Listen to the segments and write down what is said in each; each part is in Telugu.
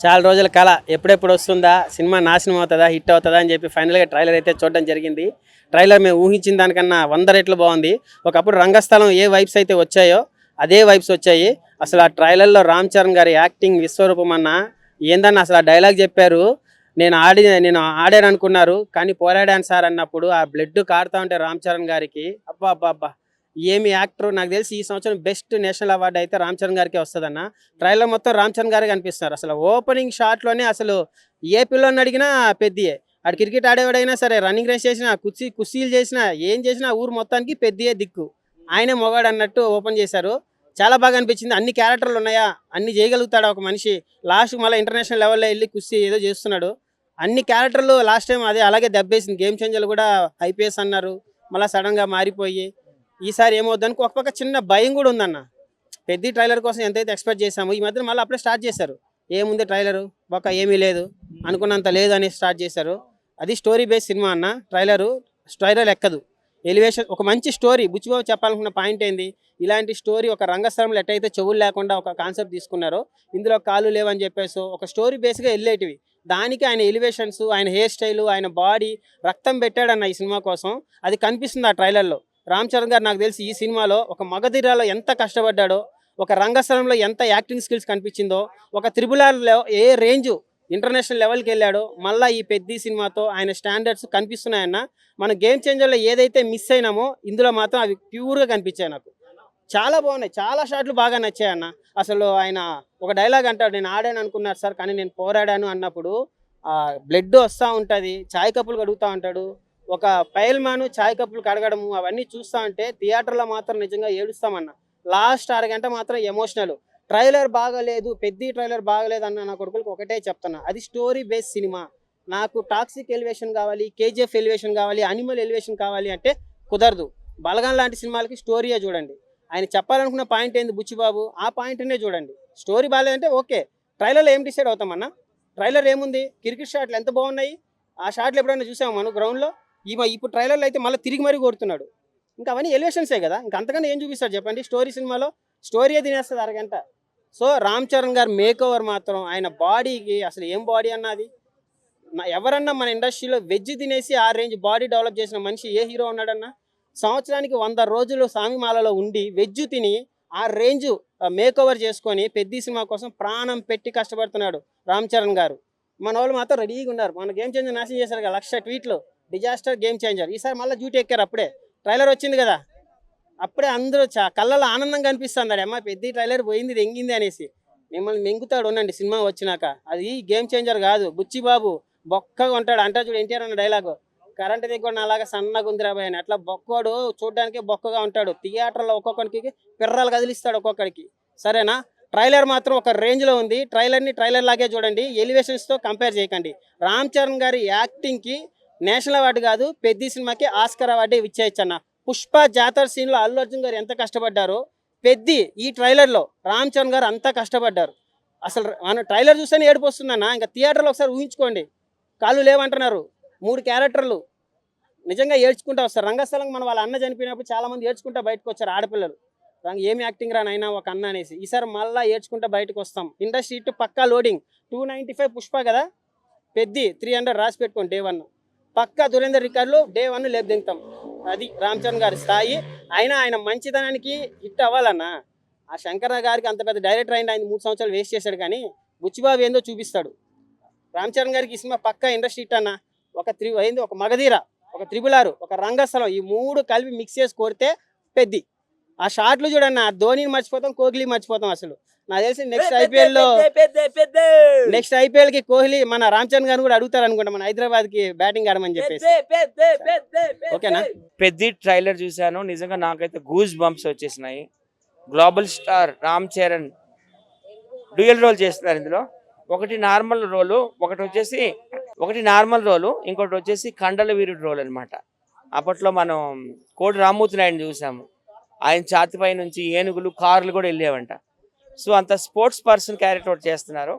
చాలా రోజుల కళ ఎప్పుడెప్పుడు వస్తుందా, సినిమా నాశనం అవుతుందా, హిట్ అవుతుందా అని చెప్పి ఫైనల్గా ట్రైలర్ అయితే చూడడం జరిగింది. ట్రైలర్ మేము ఊహించిన దానికన్నా 100 రెట్లు బాగుంది. ఒకప్పుడు రంగస్థలం ఏ వైబ్స్ అయితే వచ్చాయో అదే వైబ్స్ వచ్చాయి. అసలు ఆ ట్రైలర్లో రామ్ చరణ్ గారి యాక్టింగ్ విశ్వరూపం అన్న ఏందన్న అసలు ఆ డైలాగ్ చెప్పారు. నేను ఆడాను అనుకున్నారు కానీ పోరాడాను సార్ అన్నప్పుడు ఆ బ్లడ్ కారుతా ఉంటే రామ్ చరణ్ గారికి అబ్బా అబ్బా అబ్బా ఏమి యాక్టర్. నాకు తెలిసి ఈ సంవత్సరం బెస్ట్ నేషనల్ అవార్డు అయితే రామ్ చరణ్ గారికి వస్తుందన్న. ట్రైలర్ మొత్తం రామ్ చరణ్ గారే కనిపిస్తున్నారు. అసలు ఓపెనింగ్ షాట్లోనే అసలు ఏ పిల్లని అడిగినా పెద్దియే. ఆడు క్రికెట్ ఆడేవాడైనా సరే, రన్నింగ్ రేస్ చేసినా, కుస్తీలు చేసినా, ఏం చేసినా ఊరు మొత్తానికి పెద్దియే దిక్కు. ఆయనే మొగాడు అన్నట్టు ఓపెన్ చేశారు. చాలా బాగా అనిపించింది. అన్ని క్యారెక్టర్లు ఉన్నాయా, అన్ని చేయగలుగుతాడు ఒక మనిషి. లాస్ట్ మళ్ళీ ఇంటర్నేషనల్ లెవెల్లో వెళ్ళి కుస్తీ ఏదో చేస్తున్నాడు. అన్ని క్యారెక్టర్లు లాస్ట్ టైం అదే అలాగే దెబ్బేసింది. గేమ్ చేంజర్లు కూడా ఐపీఎస్ అన్నారు, మళ్ళీ సడన్గా మారిపోయి ఈసారి ఏమవుద్దానికి ఒక పక్క చిన్న భయం కూడా ఉందన్న. పెద్ద ట్రైలర్ కోసం ఎంతైతే ఎక్స్పెక్ట్ చేశామో ఈ మధ్యన మళ్ళీ అప్పుడే స్టార్ట్ చేశారు. ఏముంది ట్రైలరు ఒక ఏమీ లేదు, అనుకున్నంత లేదు అని స్టార్ట్ చేశారు. అది స్టోరీ బేస్ సినిమా అన్న. ట్రైలర్ ఎక్కదు. ఎలివేషన్ ఒక మంచి స్టోరీ. బుచ్చిబాబు చెప్పాలనుకున్న పాయింట్ ఏంది, ఇలాంటి స్టోరీ ఒక రంగస్థలంలో ఎట్టయితే చెవులు లేకుండా ఒక కాన్సెప్ట్ తీసుకున్నారో ఇందులో కాళ్ళు లేవని చెప్పేసి ఒక స్టోరీ బేస్గా వెళ్ళేటివి. దానికి ఆయన ఎలివేషన్స్, ఆయన హెయిర్ స్టైలు, ఆయన బాడీ రక్తం పెట్టాడన్న ఈ సినిమా కోసం. అది కనిపిస్తుంది ఆ ట్రైలర్లో. రామ్ చరణ్ గారు నాకు తెలిసి ఈ సినిమాలో ఒక మగధీరాలో ఎంత కష్టపడ్డాడో, ఒక రంగస్థలంలో ఎంత యాక్టింగ్ స్కిల్స్ కనిపించిందో, ఒక త్రిబులార్లో ఏ రేంజ్ ఇంటర్నేషనల్ లెవెల్కి వెళ్ళాడో, మళ్ళీ ఈ పెద్ద సినిమాతో ఆయన స్టాండర్డ్స్ కనిపిస్తున్నాయన్న. మన గేమ్ చేంజర్లో ఏదైతే మిస్ అయినామో ఇందులో మాత్రం అవి ప్యూర్గా కనిపించాయి నాకు. చాలా బాగున్నాయి. చాలా షాట్లు బాగా నచ్చాయన్న. అసలు ఆయన ఒక డైలాగ్ అంటాడు, నేను ఆడాను అనుకున్నారు సార్ కానీ నేను పోరాడాను అన్నప్పుడు బ్లడ్ వస్తూ ఉంటుంది, చాయ్ కప్పులు కడుగుతూ ఉంటాడు. ఒక పైల్మాను చాయ్ కప్పులు కడగడము అవన్నీ చూస్తూ ఉంటే థియేటర్లో మాత్రం నిజంగా ఏడుస్తామన్న. లాస్ట్ అరగంట మాత్రం ఎమోషనల్. ట్రైలర్ బాగలేదు, పెద్ద ట్రైలర్ బాగలేదు అన్న నా కొడుకులకు ఒకటే చెప్తున్నా, అది స్టోరీ బేస్ సినిమా. నాకు టాక్సిక్ ఎలివేషన్ కావాలి, కేజీఎఫ్ ఎలివేషన్ కావాలి, అనిమల్ ఎలివేషన్ కావాలి అంటే కుదరదు. బలగం లాంటి సినిమాలకి స్టోరీయే చూడండి. ఆయన చెప్పాలనుకున్న పాయింట్ ఏంది బుచ్చిబాబు, ఆ పాయింట్నే చూడండి. స్టోరీ బాగాలేదంటే ఓకే, ట్రైలర్లో ఏం డిసైడ్ అవుతామన్నా? ట్రైలర్ ఏముంది, క్రికెట్ షాట్లు ఎంత బాగున్నాయి. ఆ షాట్లు ఎప్పుడైనా చూసాము మనం గ్రౌండ్లో? ఇప్పుడు ట్రైలర్లో అయితే మళ్ళీ తిరిగి మరీ కొడుతున్నాడు. ఇంకా అవన్నీ ఎలివేషన్సే కదా, ఇంకా అంతకన్నా ఏం చూపిస్తాడు చెప్పండి. స్టోరీ సినిమాలో స్టోరీయే తినేస్తుంది అరగంట. సో రామ్ చరణ్ గారు మేక్ ఓవర్ మాత్రం ఆయన బాడీకి అసలు ఏం బాడీ అన్నది. ఎవరన్నా మన ఇండస్ట్రీలో వెజ్ తినేసి ఆ రేంజ్ బాడీ డెవలప్ చేసిన మనిషి ఏ హీరో ఉన్నాడన్నా? సంవత్సరానికి 100 రోజులు సామిమాలలో ఉండి వెజ్ తిని ఆ రేంజ్ మేక్ ఓవర్ చేసుకొని పెద్ద సినిమా కోసం ప్రాణం పెట్టి కష్టపడుతున్నాడు రామ్ చరణ్ గారు. మన వాళ్ళు మాత్రం రెడీగా ఉన్నారు. మన గేమ్ చేంజర్ నాశనం చేశారు కదా, 1,00,000 ట్వీట్లు, డిజాస్టర్ గేమ్ చేంజర్. ఈసారి మళ్ళీ డ్యూటీ ఎక్కారు. అప్పుడే ట్రైలర్ వచ్చింది కదా, అప్పుడే అందరూ కళ్ళలో ఆనందంగా అనిపిస్తుంది. అమ్మ పెద్ద ట్రైలర్ పోయింది, ఇది ఎంగింది అనేసి. మిమ్మల్ని మెంగుతాడు ఉండండి సినిమా వచ్చినాక. అది గేమ్ చేంజర్ కాదు, బుచ్చిబాబు బొక్కగా ఉంటాడు. అంటారు చూడు ఎన్టీఆర్ అన్న డైలాగు, కరెంట్ దిగ్గొడు అలాగా సన్నగా ఉందిరాబాయ్ అని. అట్లా బొక్కోడు చూడడానికి బొక్కగా ఉంటాడు. థియేటర్లో ఒక్కొక్కరికి పిర్రాలు కదిలిస్తాడు ఒక్కొక్కడికి. సరేనా? ట్రైలర్ మాత్రం ఒక రేంజ్లో ఉంది. ట్రైలర్ లాగే చూడండి, ఎలివేషన్స్తో కంపేర్ చేయకండి. రామ్ చరణ్ గారి యాక్టింగ్కి నేషనల్ అవార్డు కాదు, పెద్ద సినిమాకి ఆస్కర్ అవార్డే ఇచ్చేయచ్చు అన్న. పుష్ప జాతర సీన్లో అల్లు అర్జున్ గారు ఎంత కష్టపడ్డారో, ఈ ట్రైలర్లో రామ్ చరణ్ గారు అంతా కష్టపడ్డారు. అసలు మన ట్రైలర్ చూస్తేనే ఏడుపు వస్తుందన్న. ఇంకా థియేటర్లో ఒకసారి ఊహించుకోండి, కాళ్ళు లేవంటున్నారు, 3 క్యారెక్టర్లు నిజంగా ఏడ్చుకుంటూ వస్తారు. రంగస్థలం మన వాళ్ళ అన్న చనిపోయినప్పుడు చాలామంది ఏడ్చుకుంటూ బయటకు వచ్చారు ఆడపిల్లలు. ఏమి యాక్టింగ్ రానైనా ఒక అన్న అనేసి. ఈసారి మళ్ళీ ఏడ్చుకుంటూ బయటకు వస్తాం. ఇండస్ట్రీ ఇటు పక్కా లోడింగ్. 295 పుష్ప కదా, పెద్ద 300 రాసి పెట్టుకోండి. డే 1 పక్కా దురేందర్ రికార్డులు డే 1 లేపు దింగుతాం. అది రామ్ చరణ్ గారి స్థాయి. అయినా ఆయన మంచితనానికి హిట్ అవ్వాలన్నా. ఆ శంకర గారికి అంత పెద్ద డైరెక్టర్ అయిన ఆయన 3 సంవత్సరాలు వేస్ట్ చేశాడు కానీ బుచ్చిబాబు ఏందో చూపిస్తాడు. రామ్ చరణ్ గారికి ఈ సినిమా పక్కా ఇండస్ట్రీ హిట్ అన్న. ఒక మగధీర, ఒక త్రిబులారు, ఒక రంగస్థలం, ఈ 3 కలిపి మిక్స్ చేసి కోరితే పెద్ద. ఆ షాట్లు చూడన్న, ధోనిని మర్చిపోతాం, కోహ్లీ మర్చిపోతాం. అసలు నాకు తెలిసి నెక్స్ట్ ఐపీఎల్కి కోహ్లీ మన రామ్ చరణ్ గారిని కూడా అడుగుతారు అనుకుంటా, మన హైదరాబాద్కి బ్యాటింగ్ ఆడమని చెప్పేసి. ఓకేనా? పెద్ద ట్రైలర్ చూశాను, నిజంగా నాకైతే గూస్ బంప్స్ వచ్చేసినాయి. Global star Ram Charan dual role చేస్తున్నారు ఇందులో. ఒకటి నార్మల్ రోలు, ఇంకోటి వచ్చేసి కండల వీరుడు రోల్ అనమాట. అప్పట్లో మనం కోటి రామ్మూర్తి నాయుడిని చూసాము, ఆయన ఛాతిపై నుంచి ఏనుగులు, కార్లు కూడా వెళ్ళేవంట. సో అంత స్పోర్ట్స్ పర్సన్ క్యారెక్టర్ ఒకటి చేస్తున్నారు.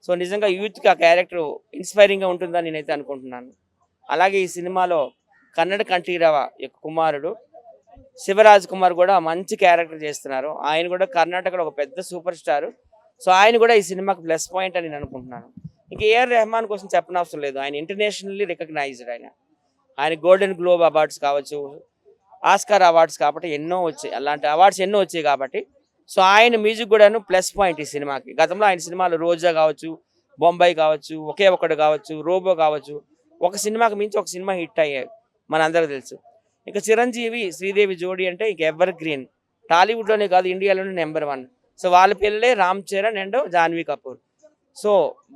సో నిజంగా యూత్కి ఆ క్యారెక్టర్ ఇన్స్పైరింగ్గా ఉంటుందని నేనైతే అనుకుంటున్నాను. అలాగే ఈ సినిమాలో కన్నడ కంఠీరవ యొక్క కుమారుడు శివరాజ్ కుమార్ కూడా మంచి క్యారెక్టర్ చేస్తున్నారు. ఆయన కూడా కర్ణాటకలో ఒక పెద్ద సూపర్ స్టార్. సో ఆయన కూడా ఈ సినిమాకి ప్లస్ పాయింట్ అని నేను అనుకుంటున్నాను. ఇంకా ఏఆర్ రెహమాన్ కోసం చెప్పనవసరం లేదు, ఆయన ఇంటర్నేషనల్లీ రికగ్నైజ్డ్. ఆయన గోల్డెన్ గ్లోబ్ అవార్డ్స్ కావచ్చు, ఆస్కార్ అవార్డ్స్ కాబట్టి ఎన్నో వచ్చాయి, అలాంటి అవార్డ్స్ ఎన్నో వచ్చాయి కాబట్టి సో ఆయన మ్యూజిక్ కూడాను ప్లస్ పాయింట్ ఈ సినిమాకి. గతంలో ఆయన సినిమాలు రోజా కావచ్చు, బొంబాయి కావచ్చు, ఒకే ఒకటి కావచ్చు, రోబో కావచ్చు, ఒక సినిమాకి మించి ఒక సినిమా హిట్ అయ్యాయి మనందరికీ తెలుసు. ఇంకా చిరంజీవి శ్రీదేవి జోడీ అంటే ఇంక ఎవర్ గ్రీన్, టాలీవుడ్లోనే కాదు ఇండియాలోనే నెంబర్ 1. సో వాళ్ళ పిల్లలే రామ్ చరణ్ అండ్ జాన్వీ కపూర్. సో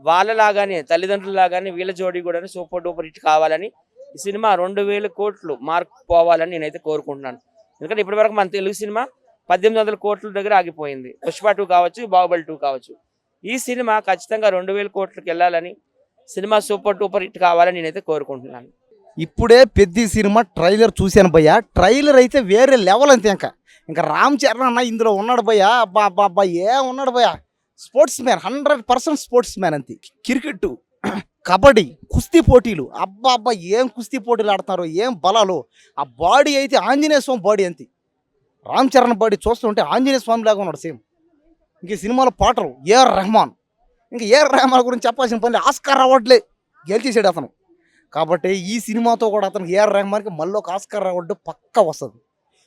వాళ్ళలాగానే తల్లిదండ్రులలాగానే వీళ్ళ జోడీ కూడా సూపర్ డూపర్ హిట్ కావాలని ఈ సినిమా 2000 కోట్లు మార్క్ పోవాలని నేనైతే కోరుకుంటున్నాను. ఎందుకంటే ఇప్పటివరకు మన తెలుగు సినిమా 1800 కోట్ల దగ్గర ఆగిపోయింది. పుష్ప 2 కావచ్చు, బాహుబలి 2 కావచ్చు. ఈ సినిమా ఖచ్చితంగా 2000 కోట్లకి వెళ్ళాలని, సినిమా సూపర్ డూపర్ హిట్ కావాలని నేనైతే కోరుకుంటున్నాను. ఇప్పుడే పెద్ద సినిమా ట్రైలర్ చూశాను భయ్య. ట్రైలర్ అయితే వేరే లెవెల్ అంతే. ఇంకా రామ్ చరణ్ అన్న ఇందులో ఉన్నాడు భయ్య. అబ్బా అబ్బా అబ్బా ఉన్నాడు భయ్య. స్పోర్ట్స్ మ్యాన్, 100% స్పోర్ట్స్ మ్యాన్ అంతే. క్రికెట్, కబడ్డీ, కుస్తీ పోటీలు, అబ్బా అబ్బా ఏం కుస్తీ పోటీలు ఆడుతున్నారు, ఏం బలాలు. ఆ బాడీ అయితే ఆంజనేయ స్వామి బాడీ అంతే. రామ్ చరణ్ బాడీ చూస్తుంటే ఆంజనేయ స్వామి లాగా ఉన్నాడు సేమ్. ఇంక ఈ సినిమాలో పాటలు ఏఆర్ రెహమాన్. ఇంకా ఏఆర్ రెహమాన్ గురించి చెప్పాల్సిన పని, ఆస్కార్ అవార్డులే గెలిచేసాడు అతను. కాబట్టి ఈ సినిమాతో కూడా అతను ఏఆర్ రెహమాన్కి మళ్ళీ ఒక ఆస్కార్ అవార్డు పక్కా వస్తుంది.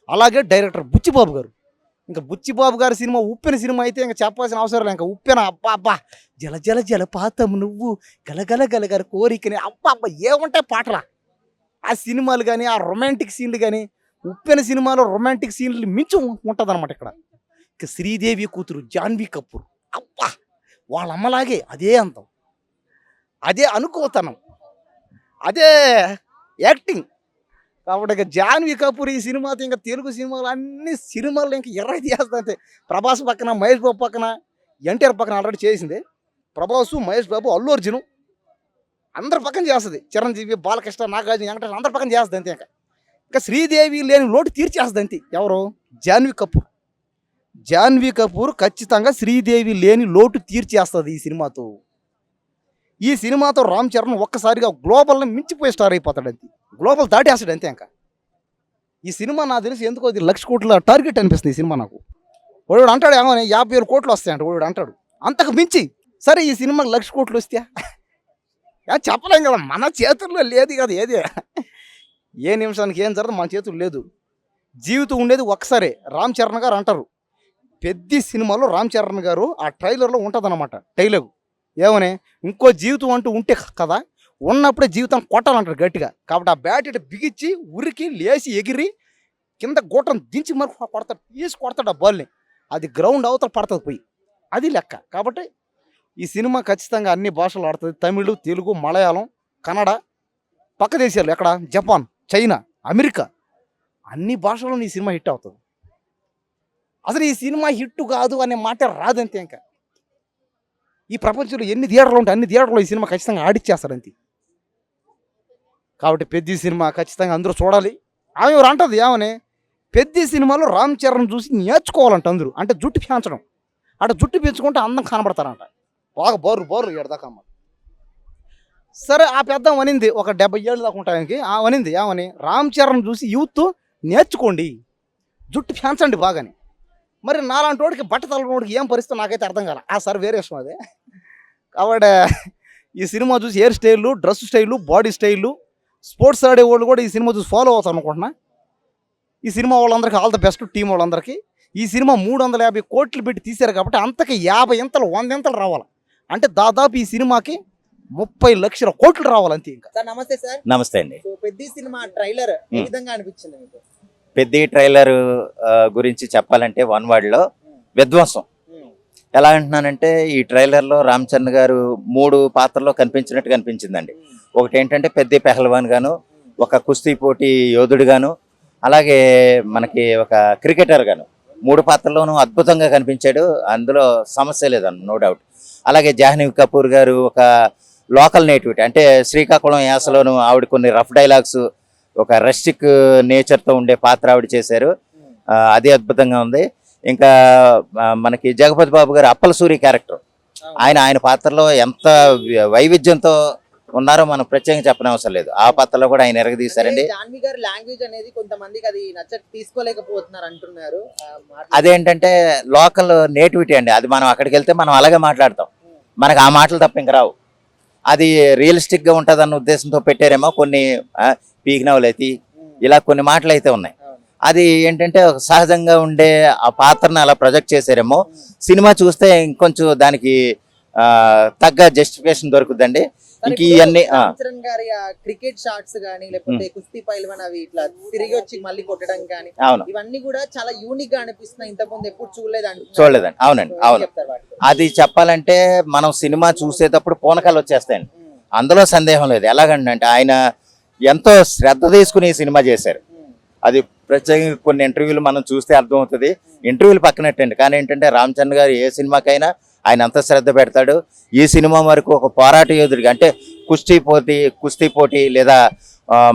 అలాగే డైరెక్టర్ బుచ్చిబాబు గారు. ఇంకా బుచ్చిబాబు గారి సినిమా ఉప్పెన సినిమా అయితే ఇంకా చెప్పాల్సిన అవసరం లేదు. ఇంకా ఉప్పెన అబ్బా అబ్బా జల జల జలపాతం నువ్వు గలగల గలగల కోరికని అబ్బా అబ్బా ఏముంటాయి పాటలా. ఆ సినిమాలు కానీ, ఆ రొమాంటిక్ సీన్లు కానీ, ఉప్పెన సినిమాలో రొమాంటిక్ సీన్లు మించి ఉంటుంది అనమాట. ఇక్కడ ఇక శ్రీదేవి కూతురు జాన్వీ కపూర్, అబ్బా వాళ్ళ అమ్మలాగే అదే అంతం, అదే అనుకోతనం, అదే యాక్టింగ్. కాబట్టి ఇక జాన్వీ కపూర్ ఈ సినిమాతో ఇంకా తెలుగు సినిమాలు అన్ని సినిమాలు ఇంకా ఎర్ర తీస్తుంది. ప్రభాస్ పక్కన, మహేష్ బాబు పక్కన, ఎన్టీఆర్ పక్కన ఆల్రెడీ చేసింది. ప్రభాసు, మహేష్ బాబు, అల్లు అర్జును అందరి పక్కన చేస్తుంది. చిరంజీవి, బాలకృష్ణ, నాగార్జున, వెంకటేశ్వర అందరి పక్కన చేస్తుంది అంతే. ఇంకా శ్రీదేవి లేని లోటు తీర్చేస్తుంది అంతే. ఎవరు? జాన్వీ కపూర్. జాన్వీ కపూర్ ఖచ్చితంగా శ్రీదేవి లేని లోటు తీర్చేస్తుంది ఈ సినిమాతో. ఈ సినిమాతో రామ్ చరణ్ ఒక్కసారిగా గ్లోబల్ని మించిపోయి స్టార్ అయిపోతాడు అంతే. గ్లోబల్ దాటేస్తాడు అంతే. ఇంకా ఈ సినిమా నాకు తెలిసి ఎందుకో అది 1,00,000 కోట్ల టార్గెట్ అనిపిస్తుంది ఈ సినిమా నాకు. వాడు అంటాడు ఏమని 50,000 కోట్లు వస్తాయంట వాడు అంటాడు. అంతకు మించి సరే ఈ సినిమాకి 1,00,000 కోట్లు వస్తాయా చెప్పలేం కదా, మన చేతుల్లో లేదు కదా. ఏది ఏ నిమిషానికి ఏం జరగదు మన చేతుల్లో లేదు. జీవితం ఉండేది ఒక్కసారే. రామ్ చరణ్ గారు అంటారు పెద్ద సినిమాలో రామ్ చరణ్ గారు ఆ ట్రైలర్లో ఉంటుందన్నమాట డైలాగు. ఏమని, ఇంకో జీవితం అంటూ ఉంటే కదా, ఉన్నప్పుడే జీవితం కొట్టాలంటారు గట్టిగా. కాబట్టి ఆ బ్యాట్ ఇటు బిగించి ఉరికి లేచి ఎగిరి కింద గూటం దించి మరి కొడతాడు, తీసి కొడతాడు ఆ బాల్ని. అది గ్రౌండ్ అవతల పడుతుంది పోయి, అది లెక్క. కాబట్టి ఈ సినిమా ఖచ్చితంగా అన్ని భాషలు ఆడుతుంది. తమిళ్, తెలుగు, మలయాళం, కన్నడ, పక్క దేశాలు ఎక్కడ జపాన్, చైనా, అమెరికా అన్ని భాషల్లో ఈ సినిమా హిట్ అవుతుంది. అసలు ఈ సినిమా హిట్ కాదు అనే మాట రాదంతే. ఇంకా ఈ ప్రపంచంలో ఎన్ని థియేటర్లు ఉంటాయి అన్ని థియేటర్లో ఈ సినిమా ఖచ్చితంగా ఆడిచ్చేస్తారు అంతే. కాబట్టి పెద్ద సినిమా ఖచ్చితంగా అందరూ చూడాలి. ఆమె ఎవరు అంటది ఏమని, పెద్ద సినిమాలో రామ్ చరణ్ చూసి నేర్చుకోవాలంట అందరూ. అంటే జుట్టు పెంచడం, అటు జుట్టు పెంచుకుంటే అందం కనబడతారంట. బాగా బోర్రు ఎడదాకమ్మ. సరే ఆ పెద్ద అనింది ఒక 70 ఏళ్ళు దాకా ఉంటానికి. అనింది ఏమని, రామ్ చరణ్ చూసి యూత్ నేర్చుకోండి, జుట్టు పెంచండి బాగాని. మరి నాలాంటి వాడికి బట్ట తలనోడికి ఏం పరిస్థితి నాకైతే అర్థం కాల. సార్ వేరే విషయం అదే. కాబట్టి ఈ సినిమా చూసి హెయిర్ స్టైళ్ళు, dress style, body style, sports ఆడేవాళ్ళు కూడా ఈ సినిమా చూసి ఫాలో అవుతాను అనుకుంటున్నా. ఈ సినిమా వాళ్ళందరికీ ఆల్ ద బెస్ట్ టీం వాళ్ళందరికీ. ఈ సినిమా 350 కోట్లు పెట్టి తీశారు కాబట్టి అంతకి 50 ఇంతలు 100 ఇంతలు రావాలి. అంటే దాదాపు ఈ సినిమాకి 30 లక్షల కోట్లు రావాలంతే. ఇంకా సార్ నమస్తే సార్. నమస్తే అండి. సో పెద్ద సినిమా ట్రైలర్ ఏ విధంగా అనిపించింది మీకు? పెద్ద ట్రైలర్ గురించి చెప్పాలంటే వన్ వర్డ్ లో విధ్వంసం. ఎలా అంటున్నానంటే ఈ ట్రైలర్ లో రామ్ చరణ్ గారు 3 పాత్రల్లో కనిపించినట్టు కనిపించిందండి. ఒకటి ఏంటంటే పెద్ద పెహల్వాన్ గాను, ఒక కుస్తీ పోటీ యోధుడు గాను, అలాగే మనకి ఒక క్రికెటర్ గాను 3 పాత్రల్లోనూ అద్భుతంగా కనిపించాడు. అందులో సమస్య లేదన్న, నో డౌట్. అలాగే జాహ్నవి కపూర్ గారు ఒక లోకల్ నేటివిటీ, అంటే శ్రీకాకుళం యాసలోను ఆవిడ కొన్ని రఫ్ డైలాగ్స్, ఒక రస్టిక్ నేచర్తో ఉండే పాత్ర ఆవిడ చేశారు. అది అద్భుతంగా ఉంది. ఇంకా మనకి జగపతి బాబు గారు అప్పల సూరి క్యారెక్టర్, ఆయన పాత్రలో ఎంత వైవిధ్యంతో ఉన్నారో మనం ప్రత్యేకంగా చెప్పనవసరం లేదు. ఆ పాత్రలో కూడా ఆయన ఎరగదీశారండి. జాన్వి గారి లాంగ్వేజ్ అనేది కొంతమందికి అది తీసుకోలేకపోతున్నారు అంటున్నారు. అదేంటంటే లోకల్ నేటివిటీ అండి. అది మనం అక్కడికి వెళ్తే మనం అలాగే మాట్లాడతాం. మనకు ఆ మాటలు తప్ప ఇంక రావు. అది రియలిస్టిక్గా ఉంటుందన్న ఉద్దేశంతో పెట్టారేమో కొన్ని పీకినవలైతే ఇలా కొన్ని మాటలు అయితే ఉన్నాయి. అది ఏంటంటే ఒక సహజంగా ఉండే ఆ పాత్రను అలా ప్రొజెక్ట్ చేశారేమో. సినిమా చూస్తే ఇంకొంచెం దానికి తగ్గ జస్టిఫికేషన్ దొరుకుతుందండి. ఇంక ఇవన్నీ చరణ్ గారి క్రికెట్ షాట్స్ గానీ లేకపోతే కుస్తీ పైల్వాన్ అవి ఇట్లా తిరిగి వచ్చి మళ్ళీ కొట్టడం గానీ అవును ఇవన్నీ కూడా చాలా యూనిక్ గా అనిపిస్తున్నాయి. ఇంతకుముందు ఎప్పుడు చూడలేదండి. అవునండి. అవును. అది చెప్పాలంటే మనం సినిమా చూసేటప్పుడు పూనకాలు వచ్చేస్తాయండి. అందులో సందేహం లేదు. ఎలాగంటే ఆయన ఎంతో శ్రద్ధ తీసుకుని ఈ సినిమా చేశారు. అది ప్రత్యేకంగా కొన్ని ఇంటర్వ్యూలు మనం చూస్తే అర్థమవుతుంది. ఇంటర్వ్యూలు పక్కనట్టండి, కానీ ఏంటంటే రామ్ చరణ్ గారు ఏ సినిమాకైనా ఆయన అంత శ్రద్ధ పెడతాడు. ఈ సినిమా వరకు ఒక పోరాట యోధుడిగా అంటే కుస్తీ పోటీ లేదా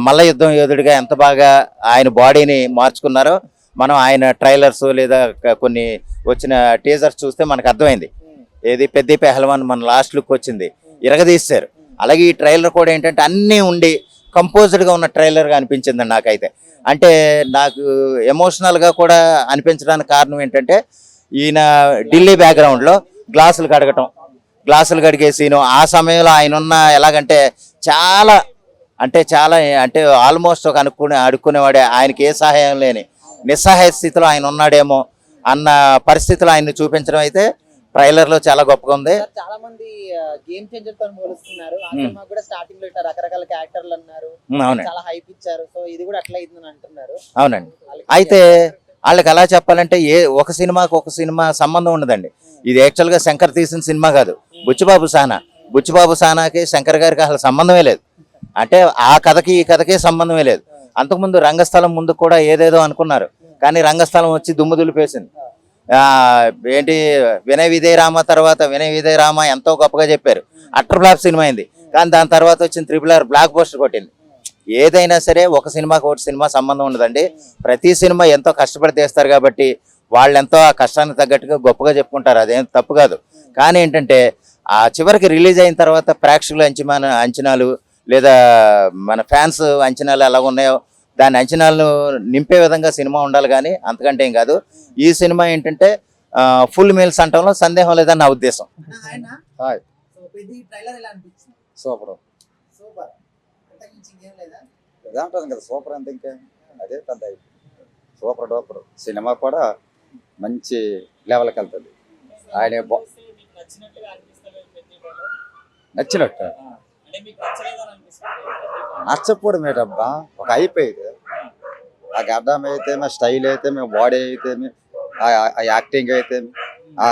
మల్ల యుద్ధం యోధుడిగా ఎంత బాగా ఆయన బాడీని మార్చుకున్నారో మనం ఆయన ట్రైలర్స్ లేదా కొన్ని వచ్చిన టీజర్స్ చూస్తే మనకు అర్థమైంది. ఏది పెద్ద పెహల్వాన్ మన లాస్ట్ లుక్ వచ్చింది, ఇరగదీశారు. అలాగే ఈ ట్రైలర్ కూడా ఏంటంటే అన్నీ ఉండి కంపోజ్డ్గా ఉన్న ట్రైలర్గా అనిపించింది నాకైతే. అంటే నాకు ఎమోషనల్గా కూడా అనిపించడానికి కారణం ఏంటంటే ఈయన ఢిల్లీ బ్యాక్గ్రౌండ్లో గ్లాసులు కడిగే సీను. ఆ సమయంలో ఆయన ఉన్న ఎలాగంటే చాలా అంటే ఆల్మోస్ట్ ఒక అడుక్కునేవాడే, ఆయనకి ఏ సహాయం లేని నిస్సహాయ స్థితిలో ఆయన ఉన్నాడేమో అన్న పరిస్థితిలో ఆయన్ని చూపించడం అయితే ట్రైలర్ లో చాలా గొప్పగా ఉంది. చాలా మంది గేమ్ చేంజర్ తో పోలుస్తున్నారు. ఆ సినిమా కూడా స్టార్టింగ్ లో ఇట్లా రకరకాల క్యారెక్టర్లు అన్నారు, చాలా హైప్ ఇచ్చారు. సో ఇది కూడా అట్లా అయిందని అంటున్నారు. అవునండి. అయితే వాళ్ళకి ఎలా చెప్పాలంటే ఒక సినిమా సంబంధం ఉండదండి. ఇది యాక్చువల్ గా శంకర్ తీసిన సినిమా కాదు, బుచ్చిబాబు సానాకి శంకర్ గారికి అసలు సంబంధమే లేదు. అంటే ఆ కథకి ఈ కథకే సంబంధమే లేదు. అంతకుముందు రంగస్థలం ముందు కూడా ఏదేదో అనుకున్నారు, కానీ రంగస్థలం వచ్చి దుమ్ము దులిపేసింది. ఏంటి వినయ విజయ రామ తర్వాత వినయ విజయ రామ ఎంతో గొప్పగా చెప్పారు, అట్టర్ ఫ్లాప్ సినిమా అయింది. కానీ దాని తర్వాత వచ్చిన RRR బ్లాక్ బస్టర్ కొట్టింది. ఏదైనా సరే ఒక సినిమాకి ఒకటి సినిమా సంబంధం ఉండదండి. ప్రతి సినిమా ఎంతో కష్టపడి తీస్తారు కాబట్టి వాళ్ళు ఎంతో ఆ కష్టానికి తగ్గట్టుగా గొప్పగా చెప్పుకుంటారు, అదేం తప్పు కాదు. కానీ ఏంటంటే ఆ చివరికి రిలీజ్ అయిన తర్వాత ప్రేక్షకుల అంచనాలు లేదా మన ఫ్యాన్స్ అంచనాలు ఎలా ఉన్నాయో దాని అంచనాలను నింపే విధంగా సినిమా ఉండాలి, కానీ అంతకంటే ఏం కాదు. ఈ సినిమా ఏంటంటే ఫుల్ మీల్స్ అంటంలో సందేహం లేదని నా ఉద్దేశం. సూపర్ ఉంటుంది కదా, సూపర్ అంతే. ఇంకా అదే పెద్ద సూపర్ డూపర్ సినిమా కూడా మంచి లెవెల్కి వెళ్తుంది. ఆయన నచ్చినట్టు నచ్చకపోవడం ఏంటబ్బా, ఒక అయిపోయింది. ఆ గడ్డం అయితేమి, స్టైల్ అయితేమి, బాడీ అయితేమి, ఆ యాక్టింగ్ అయితేమి, ఆ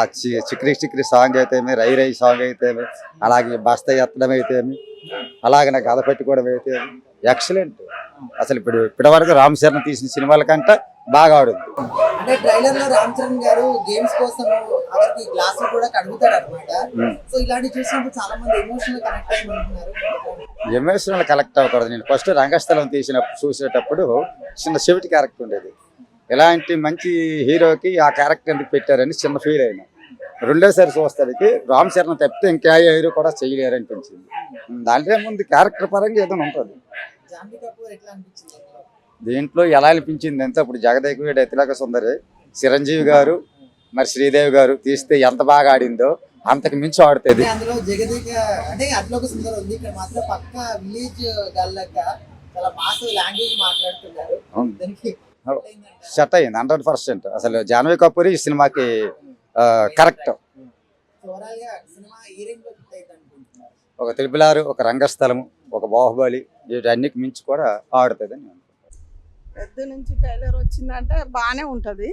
చిక్రీ సాంగ్ అయితేమి, రై సాంగ్ అయితేమి, అలాగే బస్తా ఎత్తడం అయితేమి, అలాగే నాకు కథ పెట్టుకోవడం అయితేమి ఎక్సలెంట్. అసలు ఇప్పటి వరకు రామ్ చరణ్ తీసిన సినిమాల కంటే బాగా ఆడుంది. అంటే ట్రైలర్ లో రామ్ చరణ్ గారు గేమ్స్ కోసం అక్కడికి గ్లాసులు కూడా కడుగుతాడు అనమాట. సో ఇలాంటి చూసినప్పుడు చాలా మంది ఎమోషనల్ కనెక్ట్ అయ్యారు. ఎమోషనల్ కనెక్ట్ అవ్వకూడదు. నేను ఫస్ట్ రంగస్థలం చూసేటప్పుడు చిన్న చెవిటి క్యారెక్టర్ ఉండేది. ఇలాంటి మంచి హీరోకి ఆ క్యారెక్టర్ ఎందుకు పెట్టారని చిన్న ఫీల్ అయినా. రెండోసారి చూస్తానికి రామ్ చరణ్ తప్పితే ఇంకా హీరో కూడా చేయలేరు అనిపించింది. దాంట్లో ముందు క్యారెక్టర్ పరంగా ఏదైనా ఉంటుంది. దీంట్లో ఎలా అనిపించింది అంటే ఇప్పుడు జగదేక అతిలోక సుందరి, చిరంజీవి గారు, మరి శ్రీదేవి గారు తీస్తే ఎంత బాగా ఆడిందో అంతకు మించి ఆడుతుంది. అందులో జగదేక అంటే అతిలోక సుందరి ఉంది, ఇక్కడ మాత్రం పక్క విలేజ్ గల్లక చాలా మాస్ లాంగ్వేజ్ మాట్లాడుతున్నారు. సెట్ అయింది 100%. అసలు జాన్వీ కపూర్ ఈ సినిమాకి కరెక్ట్. ఒక తిరుపలారు, ఒక రంగస్థలము, ఒక బాహుబలి, వీటన్నికి మించి కూడా ఆడుతుంది అని అనుకుంటున్నాను. పెద్ద నుంచి ట్రైలర్ వచ్చిందంటే బాగానే ఉంటుంది.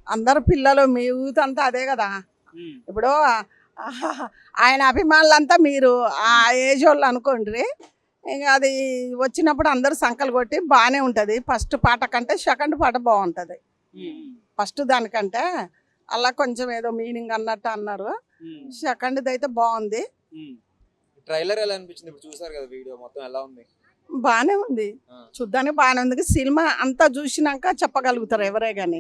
అందరు పిల్లలు మీ యూత్ అంతా అదే కదా. ఇప్పుడు ఆయన అభిమానులంతా మీరు ఆ ఏజ్ వాళ్ళు అనుకోండి. ఇంకా అది వచ్చినప్పుడు అందరూ సంకలు కొట్టి బాగానే ఉంటుంది. ఫస్ట్ పాట కంటే సెకండ్ పాట బాగుంటుంది. ఫస్ట్ దానికంటే అలా కొంచెం ఏదో మీనింగ్ అన్నట్టు అన్నారు. సెకండ్ది అయితే బాగుంది. ట్రైలర్ ఎలా అనిపించింది? ఇప్పుడు చూసారు కదా వీడియో మొత్తం, ఎలా ఉంది? బాగానే ఉంది, చూడ్డానికి బాగానే ఉంది. సినిమా అంతా చూసినాక చెప్పగలుగుతారు ఎవరే కానీ.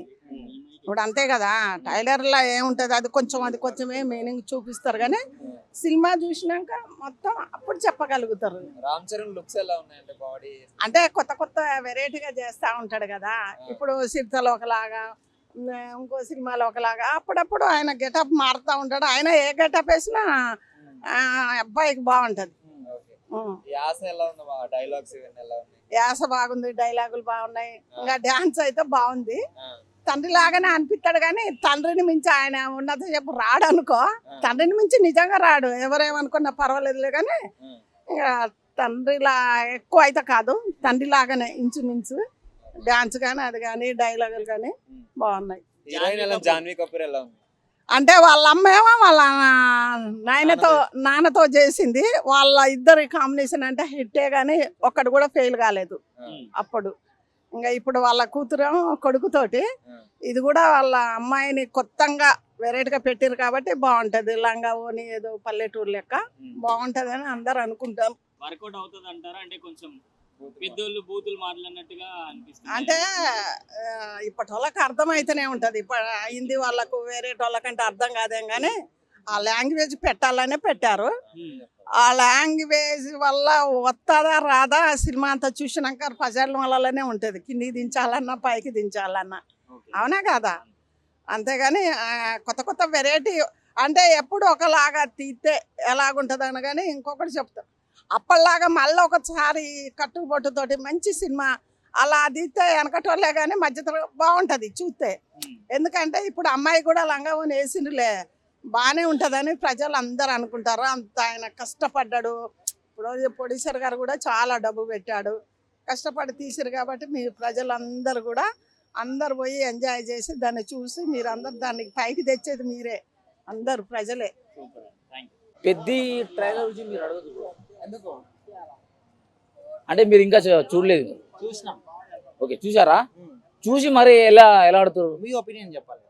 ఇప్పుడు అంతే కదా, ట్రైలర్లో ఏముంటుంది అది కొంచెమే మీనింగ్ చూపిస్తారు కానీ సినిమా చూసినాక మొత్తం అప్పుడు చెప్పగలుగుతారు. రామ్ చరణ్ లుక్స్ ఎలా ఉన్నాయంటే బాడీ? అంటే కొత్త వెరైటీగా చేస్తూ ఉంటాడు కదా. ఇప్పుడు సిరితలో ఒకలాగా, ఇంకో సినిమాలో ఒకలాగా, అప్పుడప్పుడు ఆయన గెటప్ మారుతూ ఉంటాడు. ఆయన ఏ గెటప్ వేసినా అబ్బాయికి బాగుంటుంది. యాస ఎలా ఉంది? డైలాగ్స్ ఇవన్నీ ఎలా ఉన్నాయి? యాస బాగుంది, డైలాగులు బాగున్నాయి, ఇంకా డాన్స్ అయితే బాగుంది. తండ్రి లాగానే అనిపిస్తాడు కానీ తండ్రిని మించి ఆయన ఉన్నత చెప్పు రాడు అనుకో. తండ్రిని మించి నిజంగా రాడు, ఎవరేమనుకున్నా పర్వాలేదులే కానీ ఇంకా తండ్రిలా ఎక్కువ అయితే కాదు, తండ్రి లాగానే ఇంచుమించు. డాన్స్ కానీ అది కానీ డైలాగులు కానీ బాగున్నాయి. హీరోయిన్ ఎలా? జాన్వీ కపూర్ ఎలా ఉంది? అంటే వాళ్ళ అమ్మేమో వాళ్ళ నాన్నతో చేసింది. వాళ్ళ ఇద్దరి కాంబినేషన్ అంటే హిట్టే కానీ ఒక్కడు కూడా ఫెయిల్ కాలేదు అప్పుడు. ఇంకా ఇప్పుడు వాళ్ళ కూతురేమో కొడుకుతోటి, ఇది కూడా వాళ్ళ అమ్మాయిని కొత్తగా వెరైటీగా పెట్టారు కాబట్టి బాగుంటది. లంగా ఓని ఏదో పల్లెటూరు లెక్క బాగుంటది అని అందరు అనుకుంటాం. వర్కౌట్ అవుతుంది అంటారా? అంటే కొంచెం పెద్దోళ్ళు బూతులు మాట్లాడినట్టుగా అనిపిస్తుంది. అంటే ఇప్పటి వాళ్ళకి అర్థమైతేనే ఉంటది. ఇప్పుడు హిందీ వాళ్ళకు వేరే వాళ్ళకంటే అర్థం కాదేం కానీ ఆ లాంగ్వేజ్ పెట్టాలనే పెట్టారు. ఆ లాంగ్వేజ్ వల్ల వస్తుందా రాదా సినిమా అంతా చూసినాక ప్రజల వల్లనే ఉంటుంది. కిందికి దించాలన్నా పైకి దించాలన్నా, అవునా కాదా? అంతేగాని కొత్త వెరైటీ అంటే ఎప్పుడు ఒకలాగా తీస్తే ఎలాగుంటుంది అని కానీ ఇంకొకటి చెప్తారు. అప్పటిలాగా మళ్ళీ ఒకసారి కట్టుబొట్టుతోటి మంచి సినిమా అలా తీస్తే వెనకటోళ్ళే కానీ మధ్యలో బాగుంటుంది చూస్తే. ఎందుకంటే ఇప్పుడు అమ్మాయి కూడా లంగా ఓని వేసిండులే బాగానే ఉంటుందని ప్రజలు అందరు అనుకుంటారు. అంత ఆయన కష్టపడ్డాడు. ఇప్పుడు ప్రొడ్యూసర్ గారు కూడా చాలా డబ్బు పెట్టాడు, కష్టపడి తీసిరు కాబట్టి మీ ప్రజలందరూ కూడా అందరు పోయి ఎంజాయ్ చేసి దాన్ని చూసి మీరు అందరు దాన్ని పైకి తెచ్చేది మీరే, అందరు ప్రజలే. పెద్ద ట్రైలర్ గురించి మీరు అడగదు ఎందుకు అంటే మీరు ఇంకా చూడలేదు? చూసినాం. ఓకే, చూసారా? చూసి మరి ఎలా ఆడుతారు? మీ ఒపీనియన్ చెప్పాలి.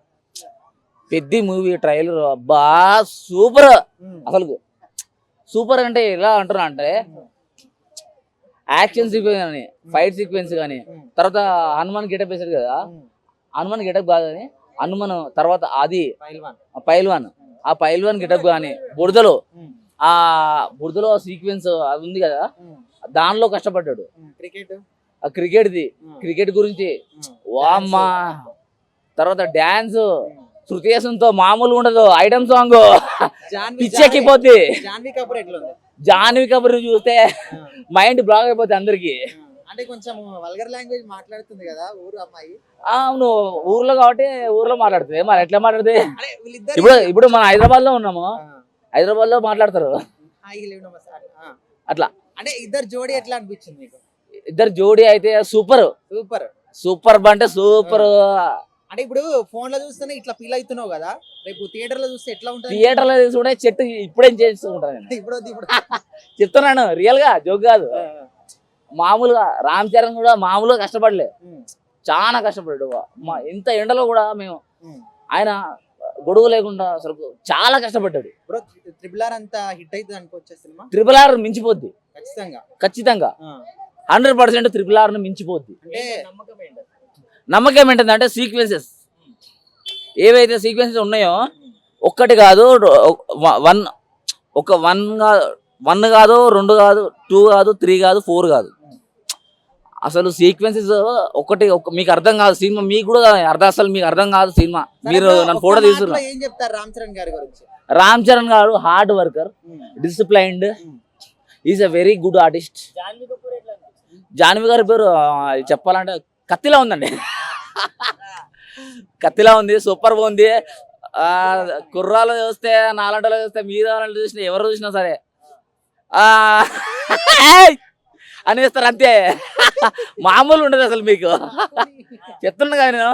పెద్ద మూవీ ట్రైలర్ అబ్బా సూపర్, అసలు సూపర్. అంటే ఎలా అంటున్నా అంటే యాక్షన్ సీక్వెన్స్ కానీ, ఫైట్ సీక్వెన్స్ కానీ, తర్వాత హనుమాన్ గెటప్ వేసాడు కదా, హనుమాన్ గెటప్ కాదు కానీ హనుమాన్ తర్వాత అది పైల్వాన్, ఆ పైల్వాన్ గెటప్ కానీ, బురదలో సీక్వెన్స్ అది ఉంది కదా, దానిలో కష్టపడ్డాడు. క్రికెట్ గురించి వామ్మా. తర్వాత డాన్స్ శృతిహాసన్తో మామూలుగా ఉండదు, ఐటమ్ సాంగ్ పిచ్చెక్కిపోద్ది. జాన్వీ కపూర్ చూస్తే మైండ్ బ్లాక్ అయిపోద్ది అందరికి. అంటే కొంచెం వల్గర్ లాంగ్వేజ్ మాట్లాడుతుంది కదా ఊరు అమ్మాయి. అవును, ఊర్లో కాబట్టి ఊర్లో మాట్లాడుతుంది. మరి ఎట్లా మాట్లాడుతుంది? ఇప్పుడు మన హైదరాబాద్ లో ఉన్నాము, హైదరాబాద్ లో మాట్లాడతారు అట్లా. అంటే ఇద్దరు జోడీ ఎట్లా అనిపించింది మీకు? ఇద్దరు జోడీ అయితే సూపర్ సూపర్ అంటే సూపర్. అంటే ఇప్పుడు ఫోన్ లో చూస్తేనే ఇట్లా ఫీల్ అవుతున్నావు కదా, రేపు థియేటర్ లో చూస్తే ఎట్లా ఉంటుంది? థియేటర్ లో చూసుకుంటే చెట్టు ఇప్పుడేం చేస్తుంటాను ఇప్పుడు చెప్తున్నాను, రియల్ గా జోక్ కాదు. మామూలుగా రామ్ చరణ్ కూడా మామూలుగా కష్టపడలే, చాలా కష్టపడ్డాడు. ఇంత ఎండలో కూడా మేము ఆయన గొడుగు లేకుండా అసలు చాలా కష్టపడ్డాడు. ట్రిపుల్ ఆర్ అంతా హిట్ అవుతుంది అనుకోవచ్చు సినిమా. ట్రిపుల్ ఆర్ మించిపోద్ది ఖచ్చితంగా 100% ట్రిపుల్ ఆర్ ను మించిపోద్ది. నమ్మకం ఏంటంటే సీక్వెన్సెస్ ఏవైతే సీక్వెన్సెస్ ఉన్నాయో ఒక్కటి కాదు, వన్ కాదు, 2 కాదు, 2 కాదు, 3 కాదు, 4 కాదు. అసలు సీక్వెన్సెస్ ఒకటి మీకు అర్థం కాదు సినిమా, మీకు కూడా అసలు మీకు అర్థం కాదు సినిమా. మీరు నన్ను ఫోటో తీసుకున్నారు. ఏం చెప్తారు రామ్ చరణ్ గారి గురించి? రామ్ చరణ్ గారు hard worker, disciplined, is a very good artist. Janhvi గారి పేరు చెప్పాలంటే కత్తిలా ఉందండి, కత్తిలా ఉంది, సూపర్ బాగుంది. కుర్రాలు చూస్తే, నాలంటలో చూస్తే, మీద చూసినా ఎవరు చూసినా సరే అనేస్తారు అంతే, మామూలు ఉండదు అసలు. మీకు చెప్తున్నా కానీ నేను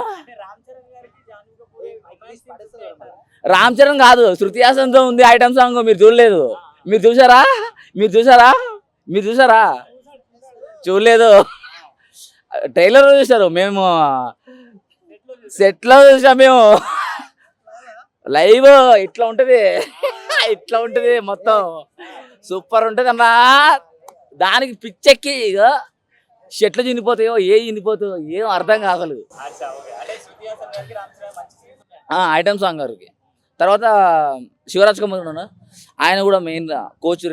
రామ్ చరణ్ కాదు, శృతి హాసన్తో ఉంది ఐటమ్ సాంగ్. మీరు చూడలేదు? మీరు చూసారా? చూడలేదు, ట్రైలర్ చూసారు. మేము సెట్లో చూసాం, మేము లైవ్ ఇట్లా ఉంటది మొత్తం సూపర్ ఉంటది అన్నా. దానికి పిచ్చెక్కి ఇక చెట్లు చినిపోతాయో చినిపోతాయో ఏం అర్థం కాదు. ఐటమ్ సాంగ్ గారికి. తర్వాత శివరాజ్ కుమార్ ఉన్నాడు, ఆయన కూడా మెయిన్ కోచ్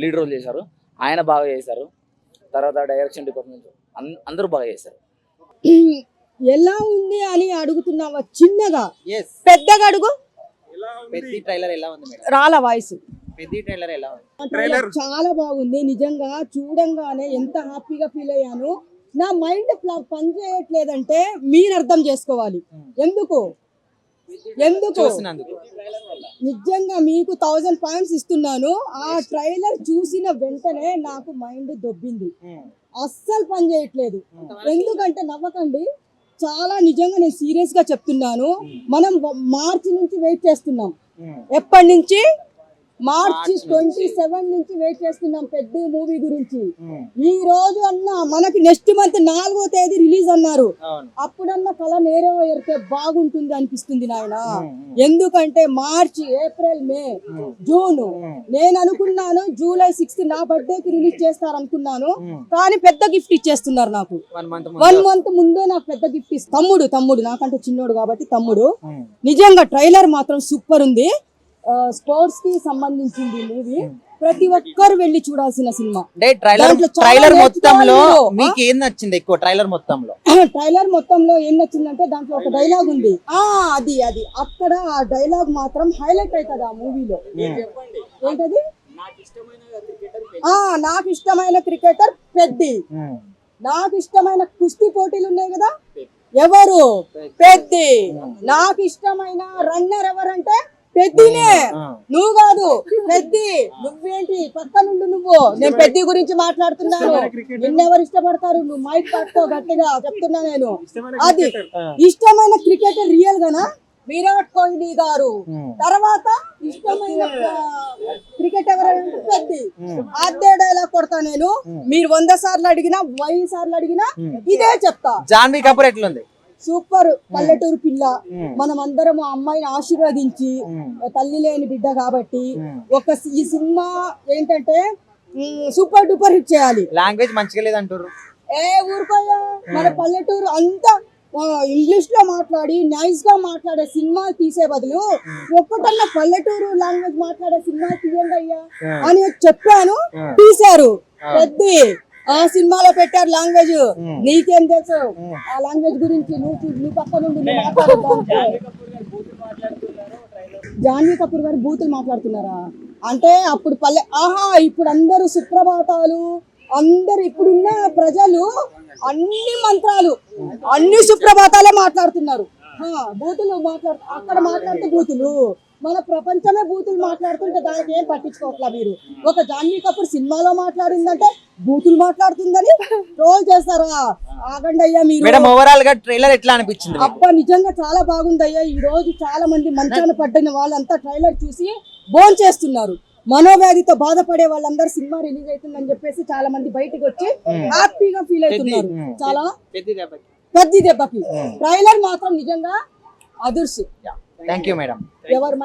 లీడ్ రోల్ చేశారు, ఆయన బాగా చేశారు. తర్వాత డైరెక్షన్ డిపార్ట్మెంట్ అందరూ బాగా చేశారు. ఎలా ఉంది అని అడుగుతున్నావా? చిన్నగా Yes. పెద్దగా అడుగు. పెద్ద ట్రైలర్ ఎలా ఉంది మేడం? రాల వాయిస్. పెద్ద ట్రైలర్ ఎలా ఉంది? చాలా బాగుంది నిజంగా. చూడంగానే ఎంత హ్యాపీగా ఫీల్ అయ్యాను. నా మైండ్ పని చేయట్లేదంటే మీరు అర్థం చేసుకోవాలి. ఎందుకు చూసినందుకు నిజంగా మీకు 1000 పాయింట్స్ ఇస్తున్నాను. ఆ ట్రైలర్ చూసిన వెంటనే నాకు మైండ్ దొబ్బింది. అస్సలు పని చేయట్లేదు. ఎందుకంటే నవ్వకండి, చాలా నిజంగా నేను సీరియస్ గా చెప్తున్నాను. మనం మార్చి నుంచి వెయిట్ చేస్తున్నాం. ఎప్పటి నుంచి? మార్చి 27 నుంచి వెయిట్ చేస్తున్నాం పెద్ద మూవీ గురించి. ఈ రోజు అన్నా మనకి నెక్స్ట్ మంత్ 4వ తేదీ రిలీజ్ అన్నారు. అప్పుడన్నా కళ నెరవేరితే బాగుంటుంది అనిపిస్తుంది నాయన. ఎందుకంటే మార్చి, ఏప్రిల్, మే, జూన్ నేను అనుకున్నాను జూలై 6 నా బర్త్డేకి రిలీజ్ చేస్తారు అనుకున్నాను. కానీ పెద్ద గిఫ్ట్ ఇచ్చేస్తున్నారు నాకు. 1 మంత్ ముందే నాకు పెద్ద గిఫ్ట్ ఇస్తారు. తమ్ముడు నాకంటే చిన్నోడు కాబట్టి తమ్ముడు. నిజంగా ట్రైలర్ మాత్రం సూపర్ ఉంది. స్పోర్ట్స్ కి సంబంధించింది మూవీ. ప్రతి ఒక్కరు వెళ్ళి చూడాల్సిన సినిమా. ట్రైలర్ మొత్తంలో మీకు ఏం నచ్చింది ఎక్కువ? ట్రైలర్ మొత్తంలో ఏం నచ్చిందంటే దాంట్లో ఒక డైలాగ్ ఉంది. అది అక్కడ ఆ డైలాగ్ మాత్రం హైలైట్ అవుతుంది ఆ మూవీలో. ఏంటది? నాకు ఇష్టమైన క్రికెటర్ పెద్ది. నాకు ఇష్టమైన కుస్తీ పోటీలు ఉన్నాయి కదా, ఎవరు? పెద్ది. నాకు ఇష్టమైన రన్నర్ ఎవరంటే పెద్దినే. నువ్వు కాదు పెద్ది. నువ్వేంటి పక్క నుండి? నువ్వు నేను పెద్ది గురించి మాట్లాడుతున్నాను. నిన్నెవరు ఇష్టపడతారు? నువ్వు మైక్ పట్టుకో గట్టిగా చెప్తున్నా నేను. అది ఇష్టమైన క్రికెటర్ రియల్ గానా విరాట్ కోహ్లీ గారు. తర్వాత ఇష్టమైన క్రికెట్ ఎవరంటే పెద్ది. అదే డైలాగ్ కొడతా నేను. మీరు 100 సార్లు అడిగినా 1000 సార్లు అడిగినా ఇదే చెప్తా. జాన్వీ కపూర్ ఎట్లుంది? సూపర్. పల్లెటూరు పిల్ల. మనం అందరం ఆ అమ్మాయిని ఆశీర్వదించి, తల్లి లేని బిడ్డ కాబట్టి ఈ సినిమా ఏంటంటే సూపర్ డూపర్ హిట్ చేయాలి. లాంగ్వేజ్ మంచిగా లేదంటారు. ఊరుకోయా, మన పల్లెటూరు అంతా ఇంగ్లీష్ లో మాట్లాడి నైస్ గా మాట్లాడే సినిమాలు తీసే బదులు ఒక్కటన్నా పల్లెటూరు లాంగ్వేజ్ మాట్లాడే సినిమాలు తీయండి అయ్యా అని చెప్పాను. తీశారు. పెద్ద ఆ సినిమాలో పెట్టారు లాంగ్వేజ్. నీకేం తెలుసు ఆ లాంగ్వేజ్ గురించి? నువ్వు పక్క నుండి జాన్వీ కపూర్ గారు బూతులు మాట్లాడుతున్నారా అంటే అప్పుడు ఇప్పుడు అందరూ సుప్రభాతాలు, అందరు ఇప్పుడున్న ప్రజలు అన్ని మంత్రాలు, అన్ని సుప్రభాతాలే మాట్లాడుతున్నారు. బూతులు అక్కడ మాట్లాడితే బూతులు, మన ప్రపంచమే బూతులు మాట్లాడుతుంటే దానికి ఏం పట్టించుకోవట్లా మీరు. ఒక జాన్వీ కపూర్ సినిమాలో మాట్లాడిందంటే బూతులు మాట్లాడుతుందని ట్రోల్ చేస్తారా? ఆగండి అయ్యా మీరు. ఓవరాల్ గా ట్రైలర్ ఎట్లా అనిపించింది? అబ్బా నిజంగా చాలా బాగుంది అయ్యా. ఈ రోజు చాలా మంది మంచాన పడ్డిన వాళ్ళంతా ట్రైలర్ చూసి బోన్ చేస్తున్నారు. మనోవ్యాధితో బాధపడే వాళ్ళందరూ సినిమా రిలీజ్ అవుతుందని చెప్పేసి చాలా మంది బయటకు వచ్చి హ్యాపీగా ఫీల్ అవుతున్నారు. చాలా పెద్ద దెబ్బకి ట్రైలర్ మాత్రం నిజంగా అదుర్సు. Thank you madam. ఎవరు